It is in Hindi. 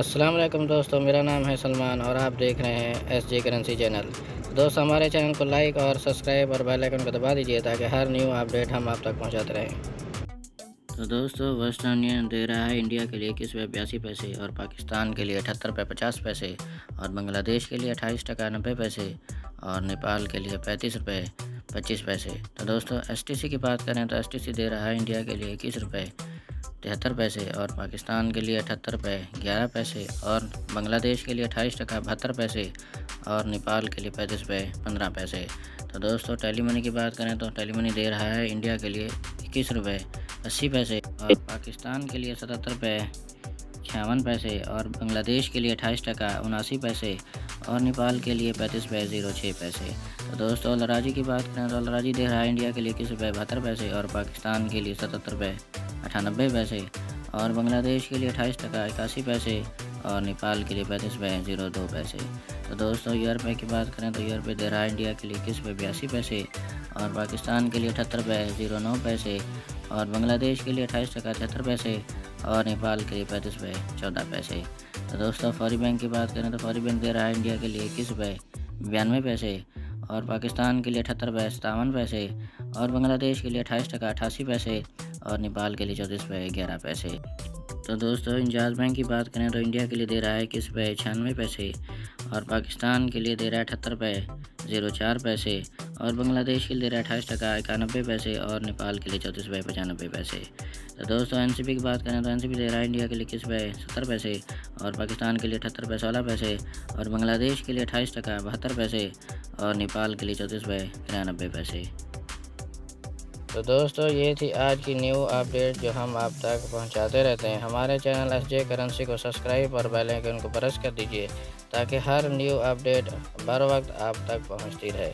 अस्सलाम वालेकुम दोस्तों, मेरा नाम है सलमान और आप देख रहे हैं एसजे करेंसी चैनल। दोस्तों, हमारे चैनल को लाइक और सब्सक्राइब और बेल आइकन को दबा दीजिए ताकि हर न्यू अपडेट हम आप तक पहुंचाते रहें। तो दोस्तों, वेस्टर्न यूनियन दे रहा है इंडिया के लिए 21 रुपये 82 पैसे और पाकिस्तान के लिए 78 रुपये 50 पैसे और बांग्लादेश के लिए 28 टका 90 पैसे और नेपाल के लिए 35 रुपये 25 पैसे। तो दोस्तों, एसटीसी की बात करें तो एसटीसी दे रहा है इंडिया के लिए 21 रुपये 73 पैसे और पाकिस्तान के लिए 78 रुपये 11 पैसे और बांग्लादेश के लिए 28 टका 72 पैसे और नेपाल के लिए 35 रुपये 15 पैसे। तो दोस्तों, टेली मनी की बात करें तो टेली मनी दे रहा है इंडिया के लिए 21 रुपये 80 पैसे और पाकिस्तान के लिए 77 रुपये 56 पैसे और बांग्लादेश के लिए 28 टका 79 पैसे और नेपाल के लिए 35 रुपये 06 पैसे। तो दोस्तों, लराजी की बात करें तो लराजी दे रहा है इंडिया के लिए 21 रुपये 72 पैसे और पाकिस्तान के लिए 77 रुपये 98 पैसे और बांग्लादेश के लिए 28 टका 81 पैसे और नेपाल के लिए 35 रुपये 02 पैसे। तो दोस्तों, ₹1 की बात करें तो ₹1 दे रहा है इंडिया के लिए 21 रुपये 82 पैसे और पाकिस्तान के लिए 78 रुपये 09 पैसे और बांग्लादेश के लिए 28 टका 73 पैसे और नेपाल के लिए 35 रुपये 14 पैसे। तो दोस्तों, फौरी बैंक की बात करें तो फौरी बैंक दे रहा है इंडिया के लिए 21 रुपये 92 पैसे और पाकिस्तान के लिए 78 रुपये 57 पैसे और बांग्लादेश के लिए 28 टका 88 पैसे और नेपाल के लिए 34 रुपये 11 पैसे। तो दोस्तों, इंजाज बैंक की बात करें तो इंडिया के लिए दे रहा है 21 रुपये 96 पैसे और पाकिस्तान के लिए दे रहा है 78 रुपये 04 पैसे और बांग्लादेश के लिए दे रहा है 28 टका 91 पैसे और नेपाल के लिए 34 रुपये 95 पैसे। तो दोस्तों, एनसीबी की बात करें तो एनसीबी दे रहा है इंडिया के लिए 21 रुपये 70 पैसे और पाकिस्तान के लिए 78 रुपये 16 पैसे और बांग्लादेश के लिए 28 टका 72 पैसे और नेपाल के लिए 34 रुपये 93 पैसे। तो दोस्तों, ये थी आज की न्यू अपडेट जो हम आप तक पहुंचाते रहते हैं। हमारे चैनल एसजे करेंसी को सब्सक्राइब और बेल आइकन को प्रेस कर दीजिए ताकि हर न्यू अपडेट बर वक्त आप तक पहुंचती रहे।